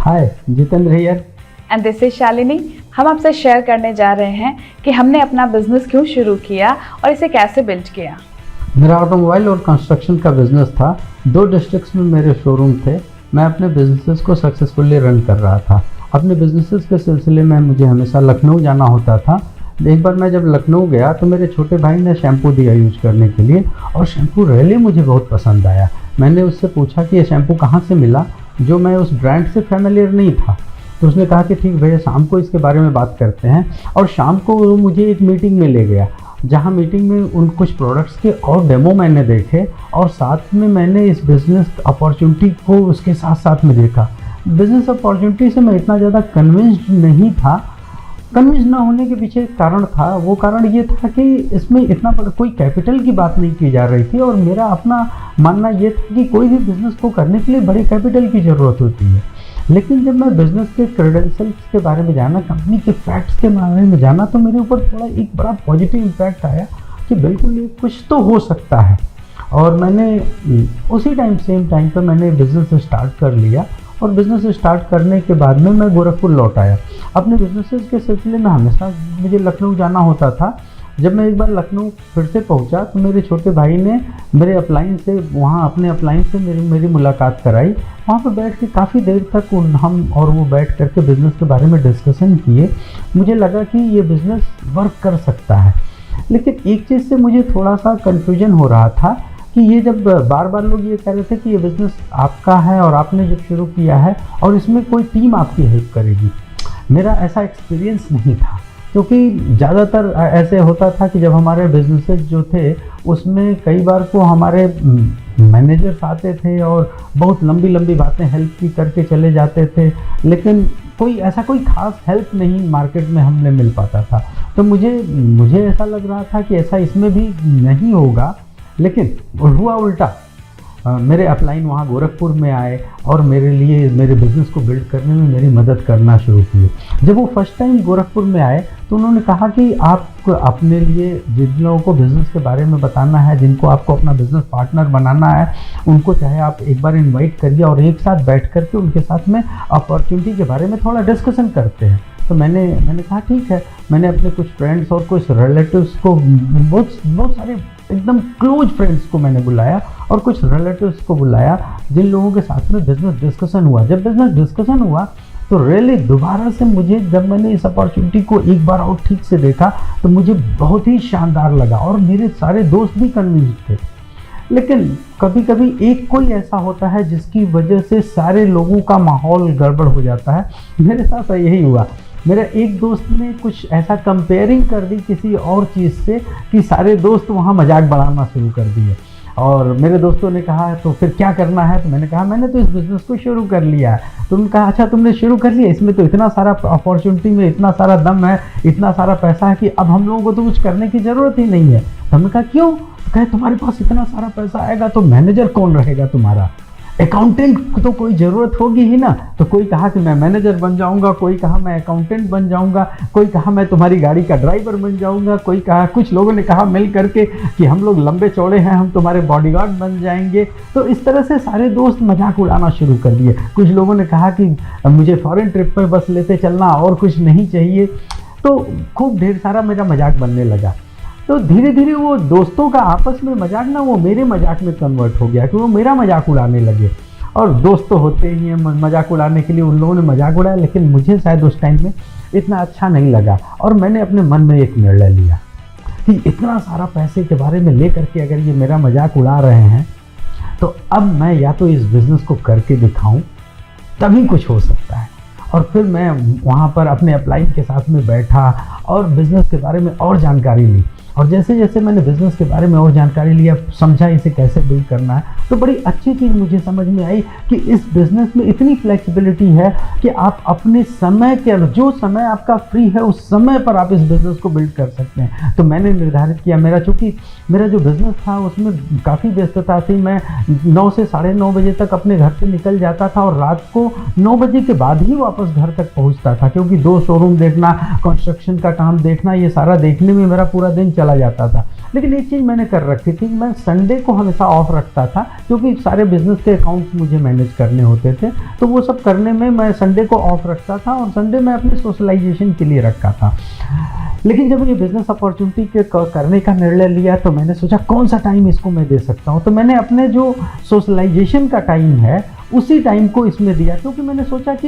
Hi, Jitendra here. And this is Shalini. हम आपसे share करने जा रहे हैं कि हमने अपना बिजनेस क्यों शुरू किया और इसे कैसे बिल्ड किया। मेरा ऑटोमोबाइल और कंस्ट्रक्शन का बिजनेस था। 2 डिस्ट्रिक्ट्स में मेरे शोरूम थे। मैं अपने बिजनेसेस को सक्सेसफुली रन कर रहा था। अपने बिजनेसेस के सिलसिले में मुझे हमेशा लखनऊ जाना होता था। एक बार मैं जब लखनऊ गया तो मेरे छोटे भाई ने शैम्पू दिया यूज करने के लिए, और शैम्पू रियली मुझे बहुत पसंद आया। मैंने उससे पूछा कि ये शैम्पू कहाँ से मिला, जो मैं उस ब्रांड से फैमिलियर नहीं था। तो उसने कहा कि ठीक भैया, शाम को इसके बारे में बात करते हैं। और शाम को वो मुझे एक मीटिंग में ले गया, जहाँ मीटिंग में उन कुछ प्रोडक्ट्स के और डेमो मैंने देखे, और साथ में मैंने इस बिज़नेस अपॉर्चुनिटी को उसके साथ साथ में देखा। बिज़नेस अपॉर्चुनिटी से मैं इतना ज़्यादा कन्विंस्ड नहीं था। कन्विंस ना होने के पीछे एक कारण था। वो कारण ये था कि इसमें इतना बड़ा कोई कैपिटल की बात नहीं की जा रही थी, और मेरा अपना मानना ये था कि कोई भी बिज़नेस को करने के लिए बड़े कैपिटल की ज़रूरत होती है। लेकिन जब मैं बिज़नेस के क्रेडेंशियल्स के बारे में जाना, कंपनी के फैक्ट्स के बारे में जाना, तो मेरे ऊपर थोड़ा एक बड़ा पॉजिटिव इम्पैक्ट आया कि बिल्कुल ये कुछ तो हो सकता है। और मैंने उसी सेम टाइम पर मैंने बिज़नेस स्टार्ट कर लिया। और बिज़नेस स्टार्ट करने के बाद में मैं गोरखपुर लौट आया। अपने बिजनेसेस के सिलसिले में हमेशा मुझे लखनऊ जाना होता था। जब मैं एक बार लखनऊ फिर से पहुंचा तो मेरे छोटे भाई ने मेरे अपलाइन से अपने अपलाइन से मेरी मुलाकात कराई। वहाँ पर बैठ के काफ़ी देर तक हम और वो बैठ करके बिज़नेस के बारे में डिस्कशन किए। मुझे लगा कि ये बिज़नेस वर्क कर सकता है। लेकिन एक चीज़ से मुझे थोड़ा सा कन्फ्यूजन हो रहा था कि ये जब बार बार लोग ये कह रहे थे कि ये बिज़नेस आपका है और आपने जब शुरू किया है और इसमें कोई टीम आपकी हेल्प करेगी, मेरा ऐसा एक्सपीरियंस नहीं था। क्योंकि ज़्यादातर ऐसे होता था कि जब हमारे बिजनेसेस जो थे उसमें कई बार को हमारे मैनेजर्स आते थे और बहुत लंबी लंबी बातें हेल्प की करके चले जाते थे, लेकिन कोई खास हेल्प नहीं मार्केट में हमने मिल पाता था। तो मुझे ऐसा लग रहा था कि ऐसा इसमें भी नहीं होगा। लेकिन हुआ उल्टा। मेरे अपलाइन वहाँ गोरखपुर में आए और मेरे बिज़नेस को बिल्ड करने में मेरी मदद करना शुरू किए। जब वो फर्स्ट टाइम गोरखपुर में आए तो उन्होंने कहा कि आप अपने लिए जिन लोगों को बिज़नेस के बारे में बताना है, जिनको आपको अपना बिज़नेस पार्टनर बनाना है, उनको चाहे आप एक बार इनवाइट करिए और एक साथ बैठ करके उनके साथ में अपॉर्चुनिटी के बारे में थोड़ा डिस्कशन करते हैं। तो मैंने कहा ठीक है। मैंने अपने कुछ फ्रेंड्स और कुछ रिलेटिव्स को, बहुत सारे एकदम क्लोज फ्रेंड्स को मैंने बुलाया और कुछ रिलेटिव्स को बुलाया, जिन लोगों के साथ में बिज़नेस डिस्कशन हुआ। जब बिज़नेस डिस्कशन हुआ तो रियली दोबारा से जब मैंने इस अपॉर्चुनिटी को एक बार और ठीक से देखा तो मुझे बहुत ही शानदार लगा, और मेरे सारे दोस्त भी कन्विंस्ड थे। लेकिन कभी कभी एक कोई ऐसा होता है जिसकी वजह से सारे लोगों का माहौल गड़बड़ हो जाता है। मेरे साथ यही हुआ। मेरे एक दोस्त ने कुछ ऐसा कंपेयरिंग कर दी किसी और चीज़ से कि सारे दोस्त वहाँ मजाक बनाना शुरू कर दिए। और मेरे दोस्तों ने कहा तो फिर क्या करना है, तो मैंने कहा मैंने तो इस बिज़नेस को शुरू कर लिया है। तो उन्होंने कहा अच्छा तुमने शुरू कर लिया, इसमें तो इतना सारा अपॉर्चुनिटी में इतना सारा दम है, इतना सारा पैसा है कि अब हम लोगों को तो कुछ करने की ज़रूरत ही नहीं है। तो हमने कहा क्यों? तो कहे तुम्हारे पास इतना सारा पैसा आएगा तो मैनेजर कौन रहेगा तुम्हारा? अकाउंटेंट तो कोई ज़रूरत होगी ही ना। तो कोई कहा कि मैं मैनेजर बन जाऊंगा, कोई कहा मैं अकाउंटेंट बन जाऊंगा, कोई कहा मैं तुम्हारी गाड़ी का ड्राइवर बन जाऊंगा, कोई कहा, कुछ लोगों ने कहा मिल करके कि हम लोग लंबे चौड़े हैं, हम तुम्हारे बॉडीगार्ड बन जाएंगे। तो इस तरह से सारे दोस्त मजाक उड़ाना शुरू कर दिए। कुछ लोगों ने कहा कि मुझे फॉरेन ट्रिप पर बस लेते चलना और कुछ नहीं चाहिए। तो खूब ढेर सारा मेरा मजाक बनने लगा। तो धीरे धीरे वो दोस्तों का आपस में मजाक ना वो मेरे मजाक में कन्वर्ट हो गया कि वो मेरा मजाक उड़ाने लगे। और दोस्त तो होते ही हैं मजाक उड़ाने के लिए, उन लोगों ने मजाक उड़ाया, लेकिन मुझे शायद उस टाइम में इतना अच्छा नहीं लगा। और मैंने अपने मन में एक निर्णय लिया कि इतना सारा पैसे के बारे में ले करके अगर ये मेरा मजाक उड़ा रहे हैं तो अब मैं या तो इस बिज़नेस को करके दिखाऊं, तभी कुछ हो सकता है। और फिर मैं वहाँ पर अपने अपलाइन के साथ में बैठा और बिज़नेस के बारे में और जानकारी ली। और जैसे जैसे मैंने बिज़नेस के बारे में और जानकारी लिया, समझा इसे कैसे बिल्ड करना है, तो बड़ी अच्छी चीज़ मुझे समझ में आई कि इस बिज़नेस में इतनी फ्लेक्सिबिलिटी है कि आप अपने समय के जो समय आपका फ्री है उस समय पर आप इस बिज़नेस को बिल्ड कर सकते हैं। तो मैंने निर्धारित किया, चूँकि मेरा जो बिज़नेस था उसमें काफ़ी व्यस्तता थी। मैं 9 से 9:30 बजे तक अपने घर से निकल जाता था और रात को 9 बजे के बाद ही वापस घर तक पहुँचता था, क्योंकि 2 शोरूम देखना, कंस्ट्रक्शन का काम देखना, ये सारा देखने में मेरा पूरा दिन चल चला जाता था। लेकिन एक चीज़ मैंने कर रखी थी, मैं संडे को हमेशा ऑफ रखता था, क्योंकि सारे बिजनेस के अकाउंट्स मुझे मैनेज करने होते थे, तो वो सब करने में मैं संडे को ऑफ रखता था और संडे मैं अपने सोशलाइजेशन के लिए रखा था। लेकिन जब ये बिज़नेस अपॉर्चुनिटी के करने का निर्णय लिया तो मैंने सोचा कौन सा टाइम इसको मैं दे सकता हूँ, तो मैंने अपने जो सोशलाइजेशन का टाइम है उसी टाइम को इसमें दिया, क्योंकि मैंने सोचा कि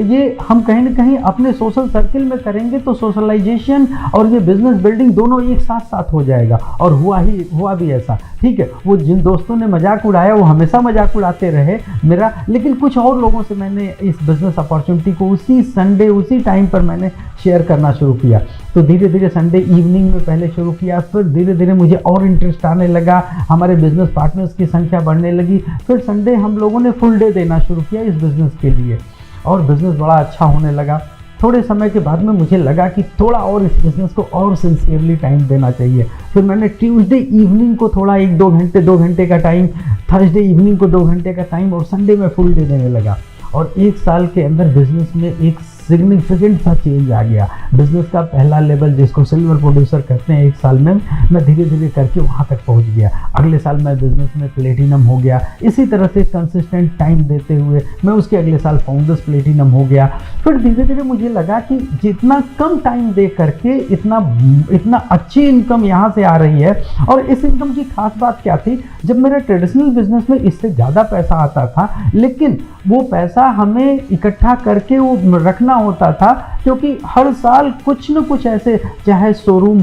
ये हम कहीं ना कहीं अपने सोशल सर्किल में करेंगे तो सोशलाइजेशन और ये बिज़नेस बिल्डिंग दोनों एक साथ साथ हो जाएगा। और हुआ भी ऐसा। ठीक है, वो जिन दोस्तों ने मजाक उड़ाया वो हमेशा मजाक उड़ाते रहे मेरा, लेकिन कुछ और लोगों से मैंने इस बिज़नेस अपॉर्चुनिटी को उसी संडे उसी टाइम पर मैंने शेयर करना शुरू किया। तो धीरे धीरे संडे इवनिंग में पहले शुरू किया, फिर धीरे धीरे मुझे और इंटरेस्ट आने लगा, हमारे बिजनेस पार्टनर्स की संख्या बढ़ने लगी, फिर संडे हम लोगों ने फुल डे देना शुरू किया इस बिज़नेस के लिए और बिज़नेस बड़ा अच्छा होने लगा। थोड़े समय के बाद में मुझे लगा कि थोड़ा और इस बिज़नेस को और सिंसियरली टाइम देना चाहिए। फिर मैंने ट्यूसडे इवनिंग को थोड़ा 2 घंटे का टाइम, थर्सडे इवनिंग को 2 घंटे का टाइम और संडे में फुल डे देने लगा। और 1 साल के अंदर बिज़नेस में एक सिग्निफिकेंट सा चेंज आ गया। बिज़नेस का पहला लेवल जिसको सिल्वर प्रोड्यूसर कहते हैं, 1 साल में मैं धीरे धीरे करके वहाँ तक पहुँच गया। अगले साल मैं बिज़नेस में प्लेटिनम हो गया। इसी तरह से कंसिस्टेंट टाइम देते हुए मैं उसके अगले साल फाउंडर्स प्लेटिनम हो गया। फिर धीरे धीरे मुझे लगा कि जितना कम टाइम दे करके इतना अच्छी इनकम यहाँ से आ रही है। और इस इनकम की खास बात क्या थी, जब मेरा ट्रेडिशनल बिजनेस में इससे ज़्यादा पैसा आता था, लेकिन वो पैसा हमें इकट्ठा करके वो रखना होता था, क्योंकि हर साल कुछ न कुछ ऐसे, चाहे शोरूम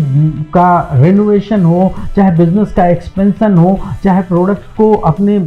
का रेनोवेशन हो, चाहे बिजनेस का एक्सपेंशन हो, चाहे प्रोडक्ट को अपने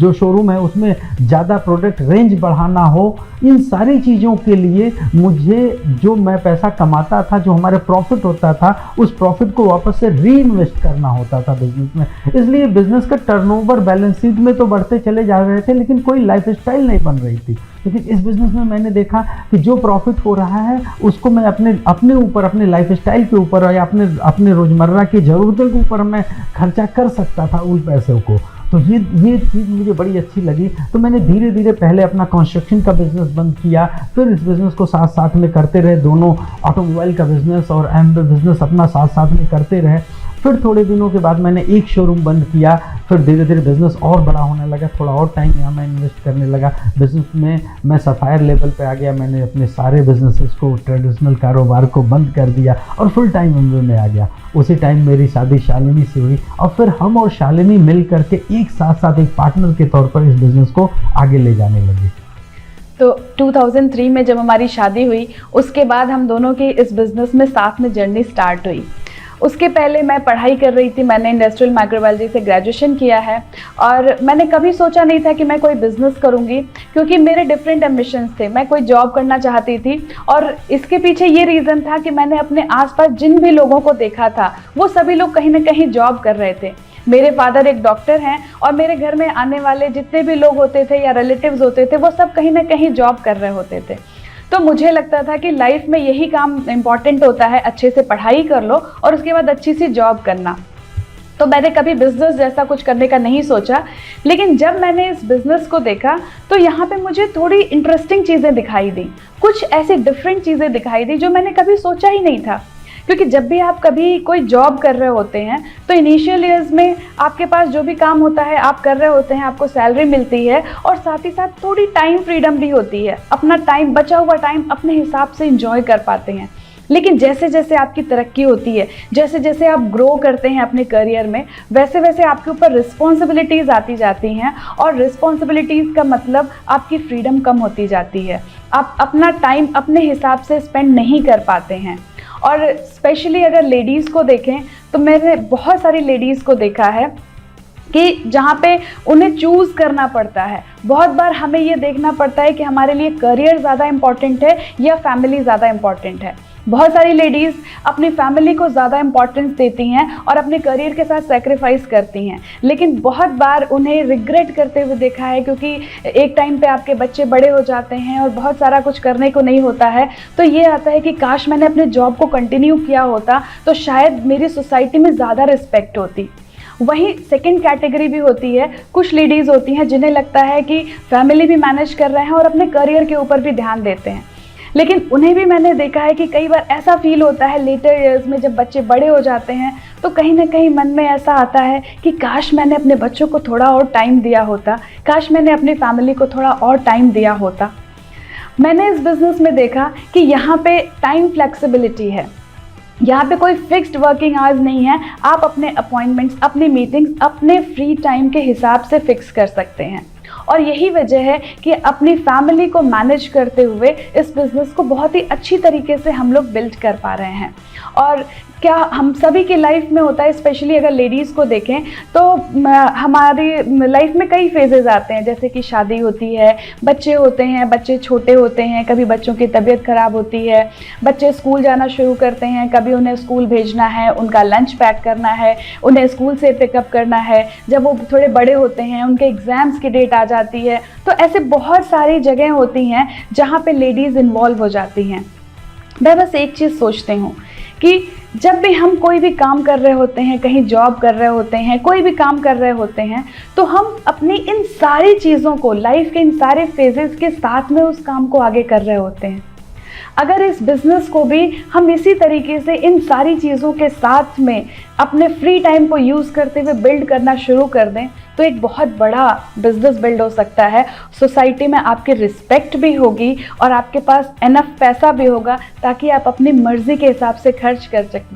जो शोरूम है उसमें ज़्यादा प्रोडक्ट रेंज बढ़ाना हो, इन सारी चीज़ों के लिए मुझे जो मैं पैसा कमाता था, जो हमारे प्रॉफिट होता था, उस प्रॉफिट को वापस से री इन्वेस्ट करना होता था बिजनेस में। इसलिए बिजनेस का टर्नओवर बैलेंस शीट में तो बढ़ते चले जा रहे थे, लेकिन कोई लाइफ स्टाइल नहीं बन रही थी। लेकिन इस बिज़नेस में मैंने देखा कि जो प्रॉफिट हो रहा है उसको मैं अपने ऊपर, अपने लाइफ स्टाइल के ऊपर या अपने रोज़मर्रा की ज़रूरतों के ऊपर मैं खर्चा कर सकता था उन पैसों को। तो ये चीज़ मुझे बड़ी अच्छी लगी। तो मैंने धीरे धीरे पहले अपना कंस्ट्रक्शन का बिज़नेस बंद किया, फिर इस बिज़नेस को साथ साथ में करते रहे, दोनों ऑटोमोबाइल का बिज़नेस और एमवे बिज़नेस अपना साथ साथ में करते रहे। फिर थोड़े दिनों के बाद मैंने एक शोरूम बंद किया, फिर धीरे धीरे बिज़नेस और बड़ा होने लगा, थोड़ा और टाइम यहाँ मैं इन्वेस्ट करने लगा बिज़नेस में। मैं सफ़ायर लेवल पे आ गया, मैंने अपने सारे बिजनेसेस को, ट्रेडिशनल कारोबार को बंद कर दिया और फुल टाइम एमवे में आ गया। उसी टाइम मेरी शादी शालिनी से हुई और फिर हम और शालिनी मिल करके एक साथ एक पार्टनर के तौर पर इस बिज़नेस को आगे ले जाने लगे। तो 2003 में जब हमारी शादी हुई, उसके बाद हम दोनों की इस बिज़नेस में साथ में जर्नी स्टार्ट हुई। उसके पहले मैं पढ़ाई कर रही थी, मैंने इंडस्ट्रियल माइक्रोबायोलॉजी से ग्रेजुएशन किया है और मैंने कभी सोचा नहीं था कि मैं कोई बिज़नेस करूंगी, क्योंकि मेरे डिफरेंट एम्बिशंस थे। मैं कोई जॉब करना चाहती थी और इसके पीछे ये रीज़न था कि मैंने अपने आसपास जिन भी लोगों को देखा था वो सभी लोग कहीं ना कहीं जॉब कर रहे थे। मेरे फादर एक डॉक्टर हैं और मेरे घर में आने वाले जितने भी लोग होते थे या रिलेटिव्स होते थे वो सब कहीं ना कहीं जॉब कर रहे होते थे। तो मुझे लगता था कि लाइफ में यही काम इम्पॉर्टेंट होता है, अच्छे से पढ़ाई कर लो और उसके बाद अच्छी सी जॉब करना। तो मैंने कभी बिज़नेस जैसा कुछ करने का नहीं सोचा, लेकिन जब मैंने इस बिज़नेस को देखा तो यहाँ पे मुझे थोड़ी इंटरेस्टिंग चीज़ें दिखाई दी, कुछ ऐसी डिफरेंट चीज़ें दिखाई दी जो मैंने कभी सोचा ही नहीं था। क्योंकि जब भी आप कभी कोई जॉब कर रहे होते हैं तो इनिशियल ईयर्स में आपके पास जो भी काम होता है आप कर रहे होते हैं, आपको सैलरी मिलती है और साथ ही साथ थोड़ी टाइम फ्रीडम भी होती है, अपना टाइम, बचा हुआ टाइम अपने हिसाब से एंजॉय कर पाते हैं। लेकिन जैसे जैसे आपकी तरक्की होती है, जैसे जैसे आप ग्रो करते हैं अपने करियर में, वैसे वैसे आपके ऊपर रिस्पॉन्सिबिलिटीज़ आती जाती हैं और रिस्पॉन्सिबिलिटीज़ का मतलब आपकी फ्रीडम कम होती जाती है। आप अपना टाइम अपने हिसाब से स्पेंड नहीं कर पाते हैं। और स्पेशली अगर लेडीज़ को देखें तो मैंने बहुत सारी लेडीज़ को देखा है कि जहाँ पे उन्हें चूज़ करना पड़ता है। बहुत बार हमें ये देखना पड़ता है कि हमारे लिए करियर ज़्यादा इम्पॉर्टेंट है या फैमिली ज़्यादा इम्पॉर्टेंट है। बहुत सारी लेडीज़ अपनी फैमिली को ज़्यादा इम्पॉर्टेंस देती हैं और अपने करियर के साथ सेक्रीफाइस करती हैं, लेकिन बहुत बार उन्हें रिग्रेट करते हुए देखा है, क्योंकि एक टाइम पे आपके बच्चे बड़े हो जाते हैं और बहुत सारा कुछ करने को नहीं होता है। तो ये आता है कि काश मैंने अपने जॉब को कंटिन्यू किया होता तो शायद मेरी सोसाइटी में ज़्यादा रिस्पेक्ट होती। वहीं सेकंड कैटेगरी भी होती है, कुछ लेडीज़ होती हैं जिन्हें लगता है कि फैमिली भी मैनेज कर रहे हैं और अपने करियर के ऊपर भी ध्यान देते हैं, लेकिन उन्हें भी मैंने देखा है कि कई बार ऐसा फील होता है लेटर ईयर्स में, जब बच्चे बड़े हो जाते हैं तो कहीं ना कहीं मन में ऐसा आता है कि काश मैंने अपने बच्चों को थोड़ा और टाइम दिया होता, काश मैंने अपनी फैमिली को थोड़ा और टाइम दिया होता। मैंने इस बिज़नेस में देखा कि यहाँ पे टाइम फ्लेक्सिबिलिटी है, यहाँ पे कोई फिक्स्ड वर्किंग आवर्स नहीं है। आप अपने अपॉइंटमेंट्स, अपनी मीटिंग्स अपने फ्री टाइम के हिसाब से फिक्स कर सकते हैं, और यही वजह है कि अपनी फैमिली को मैनेज करते हुए इस बिज़नेस को बहुत ही अच्छी तरीके से हम लोग बिल्ड कर पा रहे हैं। और क्या हम सभी की लाइफ में होता है, स्पेशली अगर लेडीज़ को देखें तो हमारी लाइफ में कई फेजेस आते हैं, जैसे कि शादी होती है, बच्चे होते हैं, बच्चे छोटे होते हैं, कभी बच्चों की तबीयत ख़राब होती है, बच्चे स्कूल जाना शुरू करते हैं, कभी उन्हें स्कूल भेजना है, उनका लंच पैक करना है, उन्हें स्कूल से पिकअप करना है, जब वो थोड़े बड़े होते हैं उनके एग्ज़ाम्स की डेट आ जाती है। तो ऐसे बहुत सारी जगह होती हैं जहाँ पे लेडीज़ इन्वॉल्व हो जाती हैं। मैं बस एक चीज़ सोचती हूँ कि जब भी हम कोई भी काम कर रहे होते हैं, कहीं जॉब कर रहे होते हैं, कोई भी काम कर रहे होते हैं, तो हम अपनी इन सारी चीज़ों को, लाइफ के इन सारे फेजेस के साथ में उस काम को आगे कर रहे होते हैं। अगर इस बिज़नेस को भी हम इसी तरीके से इन सारी चीज़ों के साथ में अपने फ्री टाइम को यूज़ करते हुए बिल्ड करना शुरू कर दें तो एक बहुत बड़ा बिज़नेस बिल्ड हो सकता है। सोसाइटी में आपकी रिस्पेक्ट भी होगी और आपके पास एनफ पैसा भी होगा ताकि आप अपनी मर्ज़ी के हिसाब से खर्च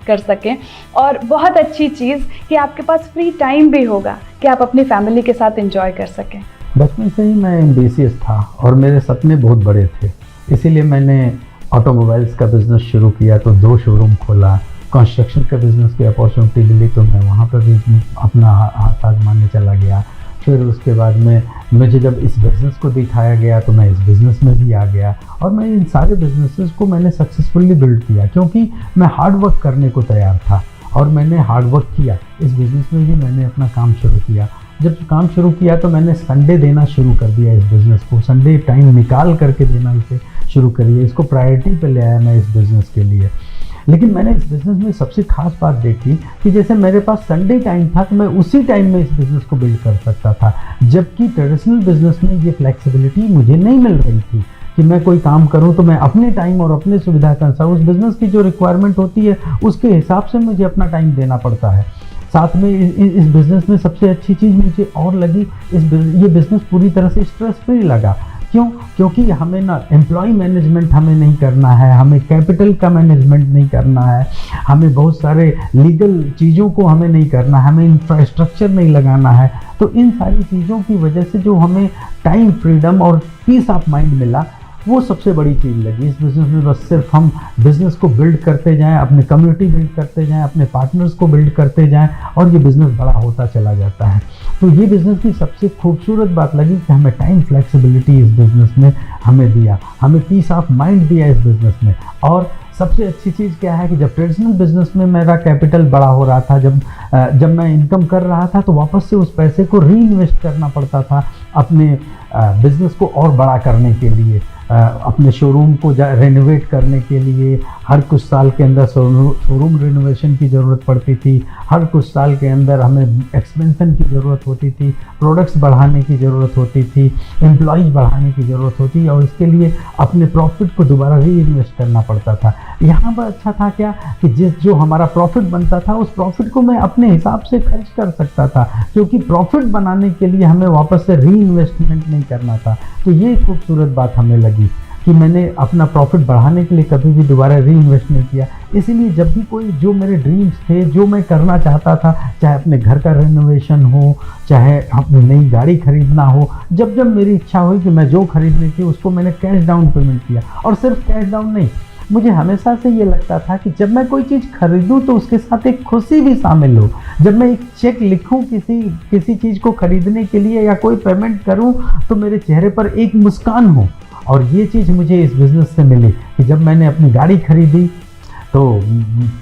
कर सकें। और बहुत अच्छी चीज़ कि आपके पास फ्री टाइम भी होगा कि आप अपनी फैमिली के साथ एंजॉय कर सकें। बचपन से ही मैं एम्बिशियस था और मेरे सपने बहुत बड़े थे, इसीलिए मैंने ऑटोमोबाइल्स का बिज़नेस शुरू किया, तो 2 शोरूम खोला। कंस्ट्रक्शन का बिज़नेस की अपॉर्चुनिटी मिली तो मैं वहाँ पर भी अपना हाथ आजमाने चला गया। फिर उसके बाद में मुझे जब इस बिज़नेस को दिखाया गया तो मैं इस बिज़नेस में भी आ गया, और मैं इन सारे बिज़नेसेस को मैंने सक्सेसफुली बिल्ड किया क्योंकि मैं हार्ड वर्क करने को तैयार था और मैंने हार्ड वर्क किया। इस बिज़नेस में भी मैंने अपना काम शुरू किया। जब काम शुरू किया तो मैंने संडे देना शुरू कर दिया इस बिज़नेस को, संडे टाइम निकाल करके देना इसे शुरू करिए, इसको प्रायोरिटी पे ले आया मैं इस बिज़नेस के लिए। लेकिन मैंने इस बिज़नेस में सबसे खास बात देखी कि जैसे मेरे पास संडे टाइम था तो मैं उसी टाइम में इस बिज़नेस को बिल्ड कर सकता था, जबकि ट्रेडिशनल बिज़नेस में ये फ्लेक्सिबिलिटी मुझे नहीं मिल रही थी कि मैं कोई काम करूं तो मैं अपने टाइम और अपने सुविधा के अनुसार उस बिज़नेस की जो रिक्वायरमेंट होती है उसके हिसाब से मुझे अपना टाइम देना पड़ता है। साथ में इस बिज़नेस में सबसे अच्छी चीज़ मुझे और लगी, ये बिज़नेस पूरी तरह से स्ट्रेस फ्री लगा। क्यों? क्योंकि हमें ना एम्प्लॉय मैनेजमेंट हमें नहीं करना है, हमें कैपिटल का मैनेजमेंट नहीं करना है, हमें बहुत सारे लीगल चीज़ों को हमें नहीं करना है, हमें इंफ्रास्ट्रक्चर नहीं लगाना है। तो इन सारी चीज़ों की वजह से जो हमें टाइम फ्रीडम और पीस ऑफ माइंड मिला वो सबसे बड़ी चीज़ लगी इस बिज़नेस में। बस सिर्फ हम बिज़नेस को बिल्ड करते जाएं, अपने कम्युनिटी बिल्ड करते जाएं, अपने पार्टनर्स को बिल्ड करते जाएं और ये बिज़नेस बड़ा होता चला जाता है। तो ये बिज़नेस की सबसे खूबसूरत बात लगी कि हमें टाइम फ्लेक्सिबिलिटी इस बिज़नेस में हमें दिया, हमें पीस ऑफ माइंड दिया इस बिज़नेस में। और सबसे अच्छी चीज़ क्या है कि जब ट्रेडिशनल बिज़नेस में मेरा कैपिटल बड़ा हो रहा था, जब मैं इनकम कर रहा था तो वापस से उस पैसे को री इन्वेस्ट करना पड़ता था अपने बिज़नेस को और बड़ा करने के लिए, अपने शोरूम को रेनोवेट करने के लिए। हर कुछ साल के अंदर शोरूम रेनोवेशन की ज़रूरत पड़ती थी, हर कुछ साल के अंदर हमें एक्सपेंशन की ज़रूरत होती थी, प्रोडक्ट्स बढ़ाने की ज़रूरत होती थी, एम्प्लॉयज़ बढ़ाने की ज़रूरत होती और इसके लिए अपने प्रॉफिट को दोबारा री इन्वेस्ट करना पड़ता था। यहाँ पर अच्छा था क्या कि जो हमारा प्रॉफिट बनता था उस प्रॉफिट को मैं अपने हिसाब से खर्च कर सकता था, क्योंकि प्रॉफिट बनाने के लिए हमें वापस से री इन्वेस्टमेंट नहीं करना था। तो ये खूबसूरत बात हमें लगी कि मैंने अपना प्रॉफिट बढ़ाने के लिए कभी भी दोबारा री इन्वेस्ट नहीं किया। इसीलिए जब भी कोई जो मेरे ड्रीम्स थे, जो मैं करना चाहता था, चाहे अपने घर का रेनोवेशन हो, चाहे अपनी नई गाड़ी खरीदना हो, जब जब मेरी इच्छा हुई कि मैं जो खरीदनी थी उसको मैंने कैश डाउन पेमेंट किया। और सिर्फ कैश डाउन नहीं, मुझे हमेशा से ये लगता था कि जब मैं कोई चीज़ खरीदूं तो उसके साथ एक खुशी भी शामिल हो। जब मैं एक चेक लिखूं किसी चीज़ को खरीदने के लिए या कोई पेमेंट करूं तो मेरे चेहरे पर एक मुस्कान हो। और ये चीज़ मुझे इस बिज़नेस से मिली कि जब मैंने अपनी गाड़ी खरीदी तो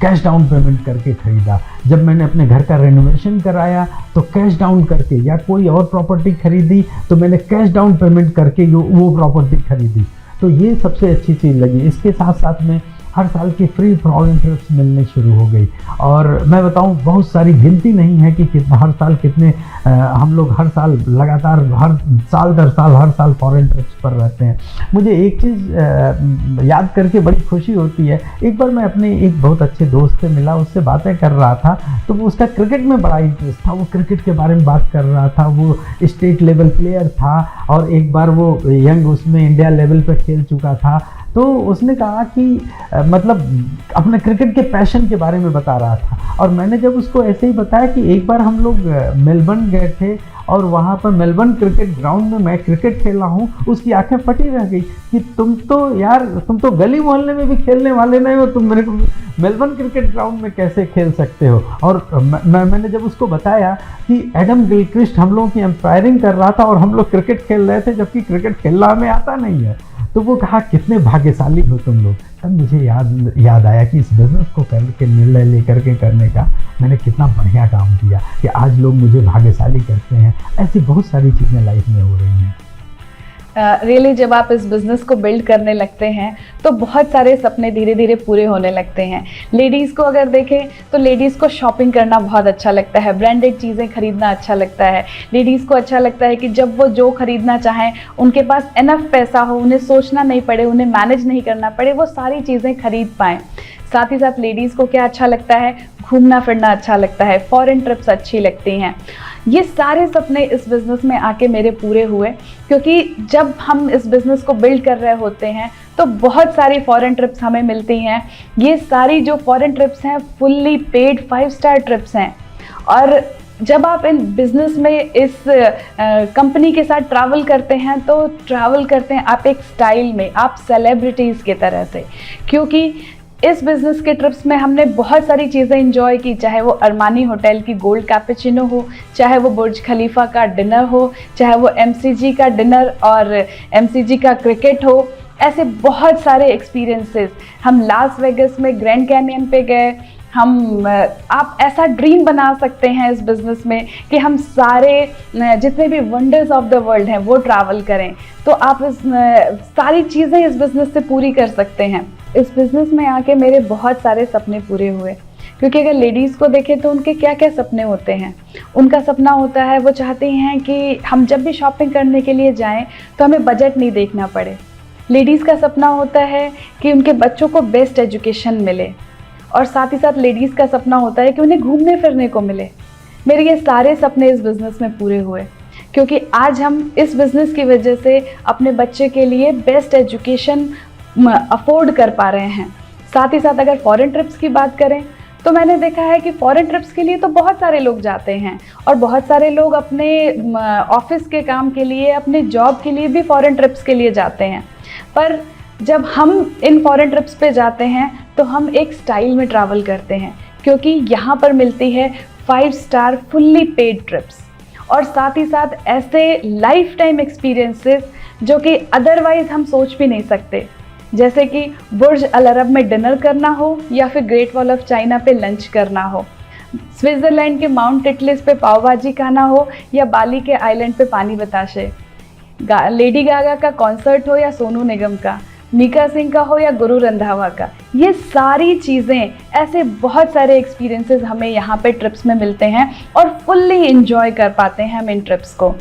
कैश डाउन पेमेंट करके ख़रीदा, जब मैंने अपने घर का रेनोवेशन कराया तो कैश डाउन करके, या कोई और प्रॉपर्टी खरीदी तो मैंने कैश डाउन पेमेंट करके वो प्रॉपर्टी खरीदी। तो ये सबसे अच्छी चीज़ लगी। इसके साथ साथ में हर साल की फ्री फॉरेन ट्रिप्स मिलने शुरू हो गई। और मैं बताऊं, बहुत सारी, गिनती नहीं है कि कितना हर साल कितने हम लोग हर साल लगातार हर साल दर साल हर साल फॉरेन ट्रिप्स पर रहते हैं। मुझे एक चीज़ याद करके बड़ी खुशी होती है। एक बार मैं अपने एक बहुत अच्छे दोस्त से मिला, उससे बातें कर रहा था, तो वो उसका क्रिकेट में बड़ा इंटरेस्ट था। वो क्रिकेट के बारे में बात कर रहा था। वो स्टेट लेवल प्लेयर था और एक बार वो यंग उसमें इंडिया लेवल पे खेल चुका था। तो उसने कहा कि मतलब अपने क्रिकेट के पैशन के बारे में बता रहा था। और मैंने जब उसको ऐसे ही बताया कि एक बार हम लोग मेलबर्न गए थे और वहाँ पर मेलबर्न क्रिकेट ग्राउंड में मैं क्रिकेट खेला हूँ, उसकी आंखें फटी रह गई कि तुम तो गली मोहल्ले में भी खेलने वाले नहीं हो, तुम मेरे को मेलबर्न क्रिकेट ग्राउंड में कैसे खेल सकते हो। और मैंने जब उसको बताया कि एडम गिलक्रिस्ट हम लोगों की एम्पायरिंग कर रहा था और हम लोग क्रिकेट खेल रहे थे, जबकि क्रिकेट खेलना हमें आता नहीं है, तो वो कहा कितने भाग्यशाली हो तुम लोग। तब मुझे याद आया कि इस बिज़नेस को करके निर्णय लेकर के करने का मैंने कितना बढ़िया काम किया कि आज लोग मुझे भाग्यशाली कहते हैं। ऐसी बहुत सारी चीज़ें लाइफ में हो रही हैं। रियली जब आप इस बिज़नेस को बिल्ड करने लगते हैं तो बहुत सारे सपने धीरे धीरे पूरे होने लगते हैं। लेडीज़ को अगर देखें तो लेडीज़ को शॉपिंग करना बहुत अच्छा लगता है, ब्रांडेड चीज़ें खरीदना अच्छा लगता है। लेडीज़ को अच्छा लगता है कि जब वो जो खरीदना चाहें उनके पास इनफ पैसा हो, उन्हें सोचना नहीं पड़े, उन्हें मैनेज नहीं करना पड़े, वो सारी चीज़ें खरीद पाएँ। साथ ही साथ लेडीज़ को क्या अच्छा लगता है, घूमना फिरना अच्छा लगता है, फॉरेन ट्रिप्स अच्छी लगती हैं। ये सारे सपने इस बिज़नेस में आके मेरे पूरे हुए, क्योंकि जब हम इस बिज़नेस को बिल्ड कर रहे होते हैं तो बहुत सारी फॉरेन ट्रिप्स हमें मिलती हैं। ये सारी जो फॉरेन ट्रिप्स हैं फुल्ली पेड 5 स्टार ट्रिप्स हैं। और जब आप इन बिज़नेस में इस कंपनी के साथ ट्रैवल करते हैं तो ट्रैवल करते हैं आप एक स्टाइल में, आप सेलिब्रिटीज़ की तरह से, क्योंकि इस बिज़नेस के ट्रिप्स में हमने बहुत सारी चीज़ें इंजॉय की, चाहे वो अरमानी होटल की गोल्ड कैपेचिनो हो, चाहे वो बुर्ज खलीफा का डिनर हो, चाहे वो MCG का डिनर और MCG का क्रिकेट हो। ऐसे बहुत सारे एक्सपीरियंसेस। हम लास वेगस में ग्रैंड कैनियन पे गए। आप ऐसा ड्रीम बना सकते हैं इस बिज़नेस में कि हम सारे जितने भी वंडर्स ऑफ द वर्ल्ड हैं वो ट्रैवल करें, तो आप इस सारी चीज़ें इस बिज़नेस से पूरी कर सकते हैं। इस बिज़नेस में आके मेरे बहुत सारे सपने पूरे हुए, क्योंकि अगर लेडीज़ को देखें तो उनके क्या क्या सपने होते हैं। उनका सपना होता है, वो चाहती हैं कि हम जब भी शॉपिंग करने के लिए जाएं तो हमें बजट नहीं देखना पड़े। लेडीज़ का सपना होता है कि उनके बच्चों को बेस्ट एजुकेशन मिले, और साथ ही साथ लेडीज़ का सपना होता है कि उन्हें घूमने फिरने को मिले। मेरे ये सारे सपने इस बिज़नेस में पूरे हुए, क्योंकि आज हम इस बिज़नेस की वजह से अपने बच्चे के लिए बेस्ट एजुकेशन अफोर्ड कर पा रहे हैं। साथ ही साथ अगर फॉरेन ट्रिप्स की बात करें तो मैंने देखा है कि फॉरेन ट्रिप्स के लिए तो बहुत सारे लोग जाते हैं, और बहुत सारे लोग अपने ऑफिस के काम के लिए, अपने जॉब के लिए भी फॉरेन ट्रिप्स के लिए जाते हैं। पर जब हम इन फॉरेन ट्रिप्स पे जाते हैं तो हम एक स्टाइल में ट्रैवल करते हैं, क्योंकि यहाँ पर मिलती है 5 स्टार फुल्ली पेड ट्रिप्स, और साथ ही साथ ऐसे लाइफ टाइम एक्सपीरियंसेस जो कि अदरवाइज़ हम सोच भी नहीं सकते, जैसे कि बुर्ज अल अरब में डिनर करना हो, या फिर ग्रेट वॉल ऑफ चाइना पे लंच करना हो, स्विट्ज़रलैंड के माउंट टिटलिस पे पाव भाजी खाना हो, या बाली के आइलैंड पे पानी बताशे, लेडी गागा का कॉन्सर्ट हो या सोनू निगम का, मीका सिंह का हो या गुरु रंधावा का। ये सारी चीज़ें, ऐसे बहुत सारे एक्सपीरियंसेस हमें यहाँ पे ट्रिप्स में मिलते हैं और फुल्ली इंजॉय कर पाते हैं हम इन ट्रिप्स को।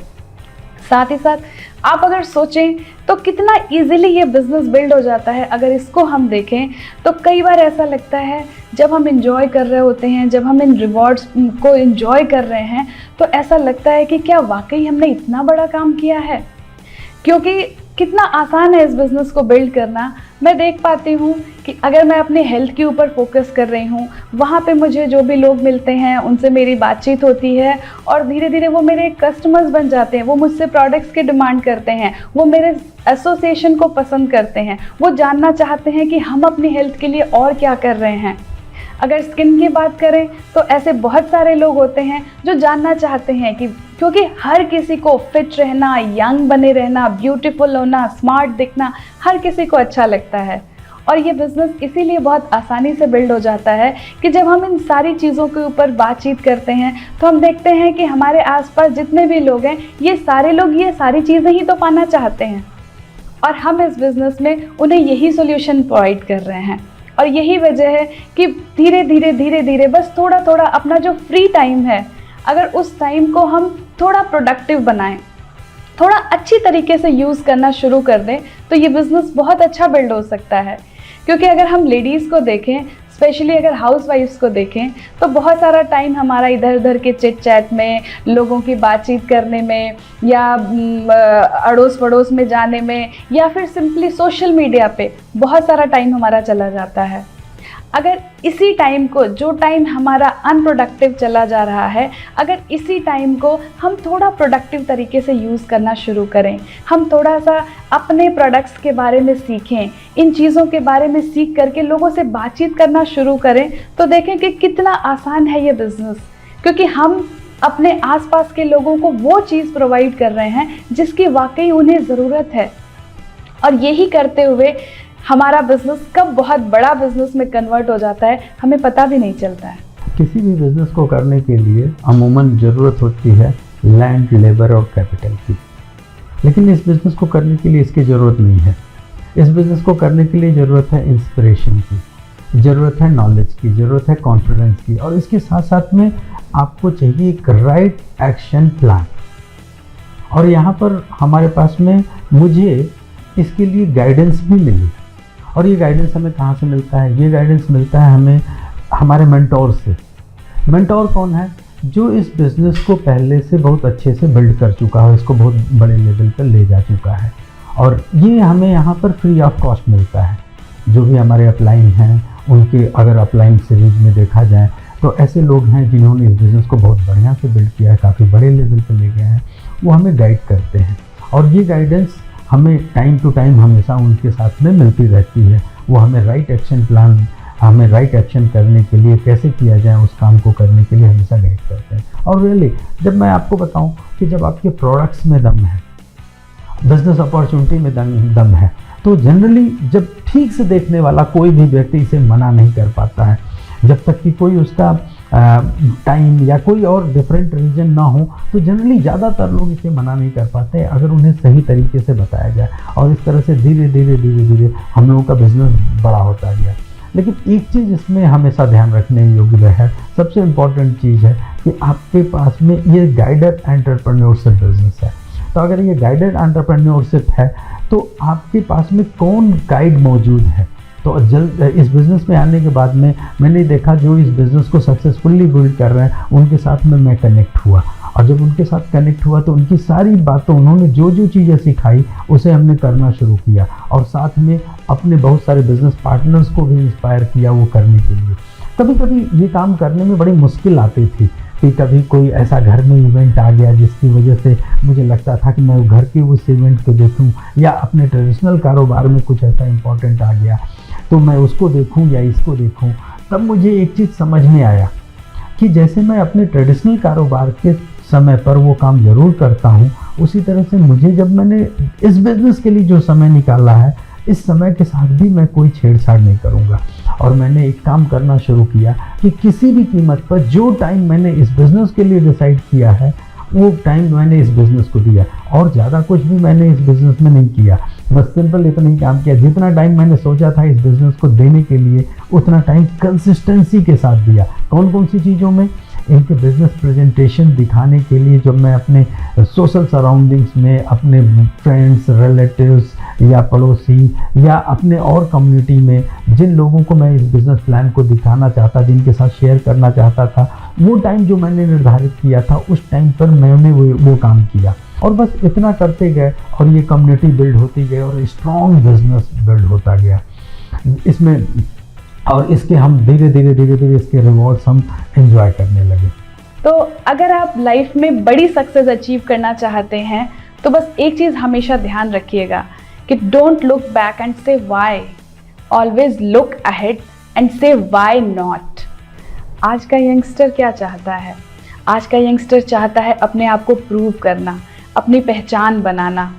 साथ ही साथ आप अगर सोचें तो कितना इजीली ये बिज़नेस बिल्ड हो जाता है। अगर इसको हम देखें तो कई बार ऐसा लगता है, जब हम इंजॉय कर रहे होते हैं, जब हम इन रिवॉर्ड्स को इंजॉय कर रहे हैं, तो ऐसा लगता है कि क्या वाकई हमने इतना बड़ा काम किया है, क्योंकि कितना आसान है इस बिज़नेस को बिल्ड करना। मैं देख पाती हूँ कि अगर मैं अपने हेल्थ के ऊपर फोकस कर रही हूँ, वहाँ पे मुझे जो भी लोग मिलते हैं उनसे मेरी बातचीत होती है, और धीरे धीरे वो मेरे कस्टमर्स बन जाते हैं। वो मुझसे प्रोडक्ट्स की डिमांड करते हैं, वो मेरे एसोसिएशन को पसंद करते हैं, वो जानना चाहते हैं कि हम अपनी हेल्थ के लिए और क्या कर रहे हैं। अगर स्किन की बात करें तो ऐसे बहुत सारे लोग होते हैं जो जानना चाहते हैं कि, क्योंकि हर किसी को फिट रहना, यंग बने रहना, ब्यूटीफुल होना, स्मार्ट दिखना हर किसी को अच्छा लगता है। और ये बिज़नेस इसीलिए बहुत आसानी से बिल्ड हो जाता है कि जब हम इन सारी चीज़ों के ऊपर बातचीत करते हैं तो हम देखते हैं कि हमारे आसपास जितने भी लोग हैं, ये सारे लोग ये सारी चीज़ें ही तो पाना चाहते हैं, और हम इस बिज़नेस में उन्हें यही सॉल्यूशन प्रोवाइड कर रहे हैं। और यही वजह है कि धीरे धीरे बस थोड़ा थोड़ा अपना जो फ्री टाइम है, अगर उस टाइम को हम थोड़ा प्रोडक्टिव बनाएं, थोड़ा अच्छी तरीके से यूज़ करना शुरू कर दें, तो ये बिज़नेस बहुत अच्छा बिल्ड हो सकता है। क्योंकि अगर हम लेडीज़ को देखें, स्पेशली अगर हाउस वाइफ्स को देखें, तो बहुत सारा टाइम हमारा इधर उधर के चिट चैट में, लोगों की बातचीत करने में, या अड़ोस पड़ोस में जाने में, या फिर सिंपली सोशल मीडिया पे बहुत सारा टाइम हमारा चला जाता है। अगर इसी टाइम को, जो टाइम हमारा अनप्रोडक्टिव चला जा रहा है, अगर इसी टाइम को हम थोड़ा प्रोडक्टिव तरीके से यूज़ करना शुरू करें, हम थोड़ा सा अपने प्रोडक्ट्स के बारे में सीखें, इन चीज़ों के बारे में सीख करके लोगों से बातचीत करना शुरू करें, तो देखें कि कितना आसान है ये बिज़नेस। क्योंकि हम अपने आसपास के लोगों को वो चीज़ प्रोवाइड कर रहे हैं जिसकी वाकई उन्हें ज़रूरत है, और यही करते हुए हमारा बिजनेस कब बहुत बड़ा बिजनेस में कन्वर्ट हो जाता है हमें पता भी नहीं चलता है। किसी भी बिज़नेस को करने के लिए अमूमन ज़रूरत होती है लैंड, लेबर और कैपिटल की, लेकिन इस बिज़नेस को करने के लिए इसकी ज़रूरत नहीं है। इस बिज़नेस को करने के लिए ज़रूरत है इंस्पिरेशन की, ज़रूरत है नॉलेज की, ज़रूरत है कॉन्फिडेंस की, और इसके साथ साथ में आपको चाहिए एक राइट एक्शन प्लान। और यहाँ पर हमारे पास में मुझे इसके लिए गाइडेंस भी मिली। और ये गाइडेंस हमें कहाँ से मिलता है? ये गाइडेंस मिलता है हमें हमारे मेंटोर से। मेंटोर कौन है? जो इस बिज़नेस को पहले से बहुत अच्छे से बिल्ड कर चुका है, इसको बहुत बड़े लेवल पर ले जा चुका है, और ये हमें यहाँ पर फ्री ऑफ कॉस्ट मिलता है। जो भी हमारे अपलाइन हैं, उनके अगर अपलाइन सीरीज में देखा जाए तो ऐसे लोग हैं जिन्होंने इस बिज़नेस को बहुत बढ़िया से बिल्ड किया है, काफ़ी बड़े लेवल पर ले गए हैं, वो हमें गाइड करते हैं। और ये गाइडेंस हमें टाइम टू टाइम हमेशा उनके साथ में मिलती रहती है। वो हमें राइट एक्शन प्लान, हमें राइट एक्शन करने के लिए, कैसे किया जाए उस काम को करने के लिए हमेशा गाइड करते हैं। और रियली जब मैं आपको बताऊं कि जब आपके प्रोडक्ट्स में दम है, बिजनेस अपॉर्चुनिटी में दम है, तो जनरली जब ठीक से देखने वाला कोई भी व्यक्ति इसे मना नहीं कर पाता है, जब तक कि कोई उसका टाइम या कोई और डिफरेंट रीजन ना हो, तो जनरली ज़्यादातर लोग इसे मना नहीं कर पाते अगर उन्हें सही तरीके से बताया जाए। और इस तरह से धीरे धीरे हम लोगों का बिजनेस बड़ा होता गया। लेकिन एक चीज़ इसमें हमेशा ध्यान रखने योग्य है, सबसे इम्पॉर्टेंट चीज़ है कि आपके पास में ये गाइडेड एंटरप्रेन्योरशिप बिजनेस है। तो अगर ये गाइडेड एंटरप्रेन्योरशिप है तो आपके पास में कौन गाइड मौजूद है? तो जल्द इस बिज़नेस में आने के बाद में मैंने देखा जो इस बिज़नेस को सक्सेसफुली बिल्ड कर रहे हैं उनके साथ में मैं कनेक्ट हुआ, और जब उनके साथ कनेक्ट हुआ तो उनकी सारी बातों, उन्होंने जो जो चीज़ें सिखाई उसे हमने करना शुरू किया, और साथ में अपने बहुत सारे बिज़नेस पार्टनर्स को भी इंस्पायर किया वो करने के लिए। कभी कभी ये काम करने में बड़ी मुश्किल आती थी कि कभी कोई ऐसा घर में इवेंट आ गया जिसकी वजह से मुझे लगता था कि मैं घर के उस इवेंट को देखूं, या अपने ट्रेडिशनल कारोबार में कुछ ऐसा इम्पोर्टेंट आ गया तो मैं उसको देखूं या इसको देखूं। तब मुझे एक चीज़ समझ में आया कि जैसे मैं अपने ट्रेडिशनल कारोबार के समय पर वो काम ज़रूर करता हूँ, उसी तरह से मुझे जब मैंने इस बिज़नेस के लिए जो समय निकाला है, इस समय के साथ भी मैं कोई छेड़छाड़ नहीं करूँगा। और मैंने एक काम करना शुरू किया कि किसी भी कीमत पर जो टाइम मैंने इस बिज़नेस के लिए डिसाइड किया है वो टाइम मैंने इस बिज़नेस को दिया, और ज़्यादा कुछ भी मैंने इस बिज़नेस में नहीं किया, बस सिंपल इतना ही काम किया। जितना टाइम मैंने सोचा था इस बिज़नेस को देने के लिए उतना टाइम कंसिस्टेंसी के साथ दिया। कौन कौन सी चीज़ों में? इनके बिज़नेस प्रेजेंटेशन दिखाने के लिए जो मैं अपने सोशल सराउंडिंग्स में अपने फ्रेंड्स, रिलेटिव्स या पड़ोसी या अपने और कम्युनिटी में जिन लोगों को मैं इस बिज़नेस प्लान को दिखाना चाहता, जिनके साथ शेयर करना चाहता था, वो टाइम जो मैंने निर्धारित किया था उस टाइम पर मैंने वो काम किया। और बस इतना करते गए और ये कम्युनिटी बिल्ड होती गई और स्ट्रॉन्ग बिजनेस बिल्ड होता गया इसमें, और इसके हम धीरे धीरे इसके रिवॉर्ड्स हम एंजॉय करने लगे। तो अगर आप लाइफ में बड़ी सक्सेस अचीव करना चाहते हैं तो बस एक चीज़ हमेशा ध्यान रखिएगा कि डोंट लुक बैक एंड से why, always look ahead and से व्हाई नॉट। आज का यंगस्टर क्या चाहता है? आज का यंगस्टर चाहता है अपने आप को प्रूव करना, अपनी पहचान बनाना,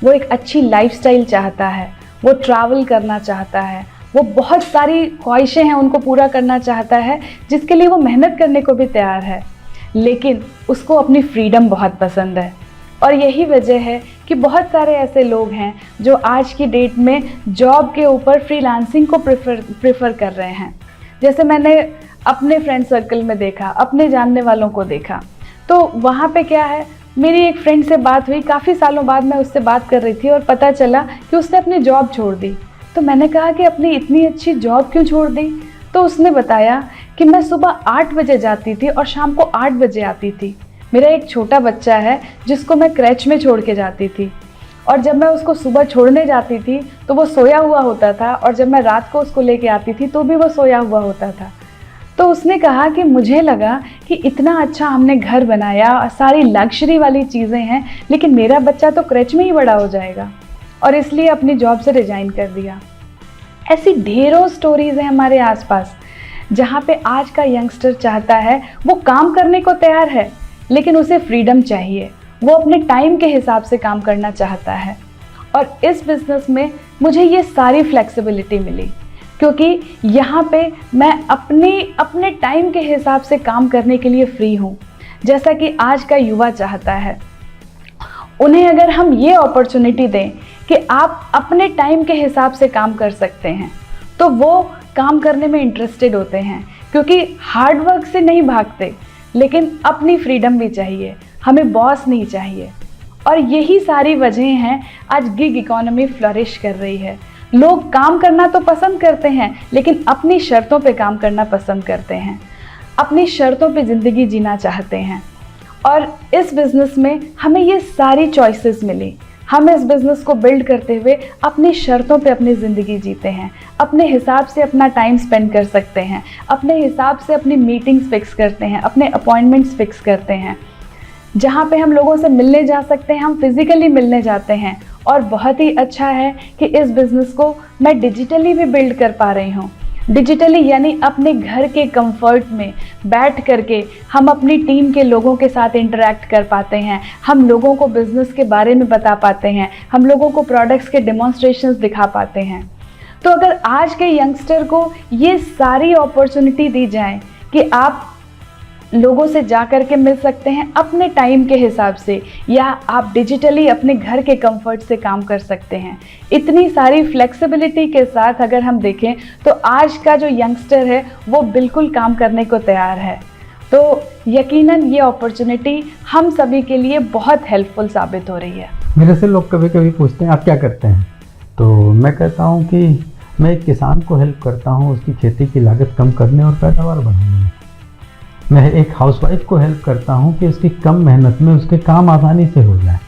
वो एक अच्छी लाइफस्टाइल चाहता है, वो ट्रैवल करना चाहता है, वो बहुत सारी ख्वाहिशें हैं उनको पूरा करना चाहता है, जिसके लिए वो मेहनत करने को भी तैयार है, लेकिन उसको अपनी फ्रीडम बहुत पसंद है। और यही वजह है कि बहुत सारे ऐसे लोग हैं जो आज की डेट में जॉब के ऊपर फ्रीलांसिंग को प्रेफर कर रहे हैं। जैसे मैंने अपने फ्रेंड सर्कल में देखा, अपने जानने वालों को देखा, तो वहाँ पे क्या है, मेरी एक फ्रेंड से बात हुई, काफ़ी सालों बाद मैं उससे बात कर रही थी और पता चला कि उसने अपनी जॉब छोड़ दी। तो मैंने कहा कि अपनी इतनी अच्छी जॉब क्यों छोड़ दी? तो उसने बताया कि मैं सुबह 8 बजे जाती थी और शाम को 8 बजे आती थी। मेरा एक छोटा बच्चा है जिसको मैं क्रैच में छोड़ के जाती थी, और जब मैं उसको सुबह छोड़ने जाती थी तो वो सोया हुआ होता था, और जब मैं रात को उसको लेके आती थी तो भी वो सोया हुआ होता था। तो उसने कहा कि मुझे लगा कि इतना अच्छा हमने घर बनाया, सारी लग्जरी वाली चीज़ें हैं, लेकिन मेरा बच्चा तो क्रैच में ही बड़ा हो जाएगा, और इसलिए अपनी जॉब से रिजाइन कर दिया। ऐसी ढेरों स्टोरीज़ हैं हमारे आसपास जहाँ पे आज का यंगस्टर चाहता है, वो काम करने को तैयार है, लेकिन उसे फ्रीडम चाहिए, वो अपने टाइम के हिसाब से काम करना चाहता है। और इस बिज़नेस में मुझे ये सारी फ्लेक्सिबिलिटी मिली, क्योंकि यहाँ पे मैं अपने टाइम के हिसाब से काम करने के लिए फ्री हूँ, जैसा कि आज का युवा चाहता है। उन्हें अगर हम ये अपॉर्चुनिटी दें कि आप अपने टाइम के हिसाब से काम कर सकते हैं, तो वो काम करने में इंटरेस्टेड होते हैं, क्योंकि हार्ड वर्क से नहीं भागते, लेकिन अपनी फ्रीडम भी चाहिए, हमें बॉस नहीं चाहिए। और यही सारी वजह हैं आज गिग इकोनॉमी फ्लरिश कर रही है। लोग काम करना तो पसंद करते हैं, लेकिन अपनी शर्तों पे काम करना पसंद करते हैं, अपनी शर्तों पे ज़िंदगी जीना चाहते हैं। और इस बिज़नेस में हमें ये सारी चॉइसेस मिली। हम इस बिज़नेस को बिल्ड करते हुए अपनी शर्तों पे अपनी ज़िंदगी जीते हैं, अपने हिसाब से अपना टाइम स्पेंड कर सकते हैं, अपने हिसाब से अपनी मीटिंग्स फिक्स करते हैं, अपने अपॉइंटमेंट्स फिक्स करते हैं। जहाँ पे हम लोगों से मिलने जा सकते हैं, हम फिज़िकली मिलने जाते हैं। और बहुत ही अच्छा है कि इस बिज़नेस को मैं डिजिटली भी बिल्ड कर पा रही हूँ। डिजिटली यानी अपने घर के कंफर्ट में बैठ करके हम अपनी टीम के लोगों के साथ इंटरेक्ट कर पाते हैं, हम लोगों को बिज़नेस के बारे में बता पाते हैं, हम लोगों को प्रोडक्ट्स के डेमोन्स्ट्रेशंस दिखा पाते हैं। तो अगर आज के यंगस्टर को ये सारी अपॉर्चुनिटी दी जाए कि आप लोगों से जा कर के मिल सकते हैं अपने टाइम के हिसाब से, या आप डिजिटली अपने घर के कंफर्ट से काम कर सकते हैं, इतनी सारी फ्लेक्सिबिलिटी के साथ अगर हम देखें तो आज का जो यंगस्टर है वो बिल्कुल काम करने को तैयार है। तो यकीनन ये अपॉर्चुनिटी हम सभी के लिए बहुत हेल्पफुल साबित हो रही है। मेरे से लोग कभी कभी पूछते हैं आप क्या करते हैं, तो मैं कहता हूँ कि मैं एक किसान को हेल्प करता हूँ उसकी खेती की लागत कम करने और पैदावार बढ़ाने में। मैं एक हाउसवाइफ को हेल्प करता हूँ कि उसकी कम मेहनत में उसके काम आसानी से हो जाए।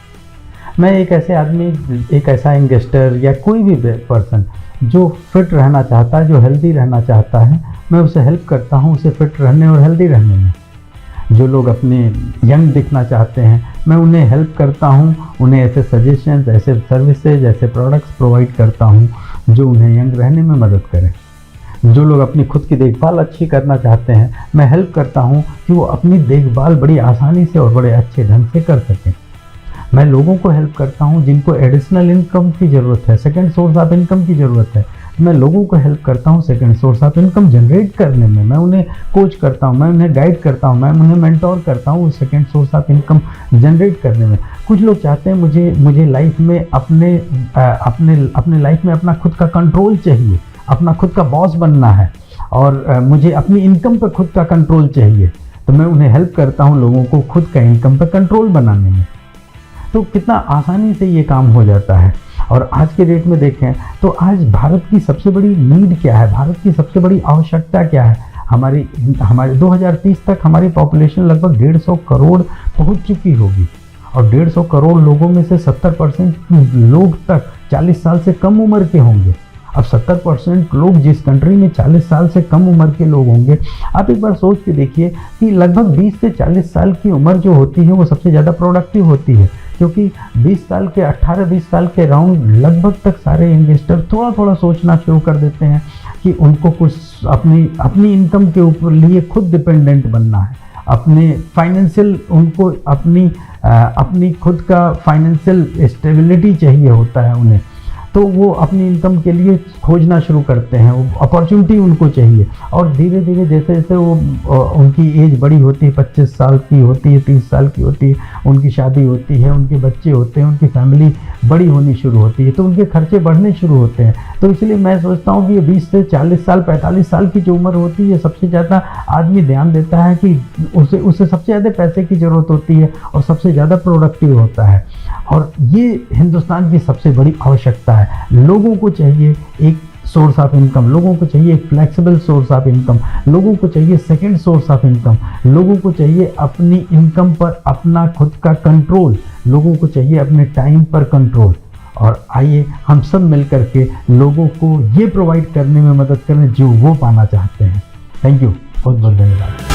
मैं एक ऐसे आदमी, एक ऐसा यंगस्टर या कोई भी पर्सन जो फिट रहना चाहता है, जो हेल्दी रहना चाहता है, मैं उसे हेल्प करता हूँ उसे फिट रहने और हेल्दी रहने में। जो लोग अपने यंग दिखना चाहते हैं, मैं उन्हें हेल्प करता हूँ, उन्हें ऐसे सजेशंस, ऐसे सर्विसेज, ऐसे प्रोडक्ट्स प्रोवाइड करता हूँ जो उन्हें यंग रहने में मदद करें। जो लोग अपनी खुद की देखभाल अच्छी करना चाहते हैं, मैं हेल्प करता हूँ कि वो अपनी देखभाल बड़ी आसानी से और बड़े अच्छे ढंग से कर सकें। मैं लोगों को हेल्प करता हूँ जिनको एडिशनल इनकम की ज़रूरत है, सेकंड सोर्स ऑफ इनकम की ज़रूरत है। मैं लोगों को हेल्प करता हूँ second source of income generate करने में। मैं उन्हें कोच करता हूँ, मैं उन्हें गाइड करता हूँ, मैं उन्हें मेंटोर करता हूँ second source of income generate करने में। कुछ लोग चाहते हैं मुझे लाइफ में अपने लाइफ में अपना खुद का कंट्रोल चाहिए, अपना खुद का बॉस बनना है, और मुझे अपनी इनकम पर खुद का कंट्रोल चाहिए। तो मैं उन्हें हेल्प करता हूँ लोगों को खुद का इनकम पर कंट्रोल बनाने में। तो कितना आसानी से ये काम हो जाता है। और आज के डेट में देखें तो आज भारत की सबसे बड़ी नीड क्या है, भारत की सबसे बड़ी आवश्यकता क्या है? हमारे 2030 तक हमारी पॉपुलेशन लगभग 150 करोड़ पहुंच चुकी होगी, और 150 करोड़ लोगों में से 70% लोग तक 40 साल से कम उम्र के होंगे। अब 70% लोग जिस कंट्री में 40 साल से कम उम्र के लोग होंगे, आप एक बार सोच के देखिए कि लगभग 20 से 40 साल की उम्र जो होती है वो सबसे ज़्यादा प्रोडक्टिव होती है, क्योंकि 18-20 साल के राउंड लगभग तक सारे इन्वेस्टर थोड़ा थोड़ा सोचना शुरू कर देते हैं कि उनको कुछ अपनी इनकम के ऊपर लिए खुद डिपेंडेंट बनना है, अपने फाइनेंशियल, उनको अपनी खुद का फाइनेंशियल स्टेबिलिटी चाहिए होता है उन्हें। तो वो अपनी इनकम के लिए खोजना शुरू करते हैं, वो अपॉर्चुनिटी उनको चाहिए। और धीरे धीरे जैसे जैसे वो उनकी एज बड़ी होती है, 25 साल की होती है, 30 साल की होती है, उनकी शादी होती है, उनके बच्चे होते हैं, उनकी फैमिली बड़ी होनी शुरू होती है, तो उनके खर्चे बढ़ने शुरू होते हैं। तो इसलिए मैं सोचता हूँ कि ये 20 से 40 साल 45 साल की जो उम्र होती है, सबसे ज़्यादा आदमी ध्यान देता है कि उसे सबसे ज़्यादा पैसे की ज़रूरत होती है और सबसे ज़्यादा प्रोडक्टिव होता है। और ये हिंदुस्तान की सबसे बड़ी आवश्यकता है। लोगों को चाहिए एक सोर्स ऑफ इनकम, लोगों को चाहिए एक फ्लेक्सिबल सोर्स ऑफ इनकम, लोगों को चाहिए सेकंड सोर्स ऑफ इनकम, लोगों को चाहिए अपनी इनकम पर अपना खुद का कंट्रोल, लोगों को चाहिए अपने टाइम पर कंट्रोल। और आइए हम सब मिल करके लोगों को ये प्रोवाइड करने में मदद करें जो वो पाना चाहते हैं। थैंक यू, बहुत बहुत धन्यवाद।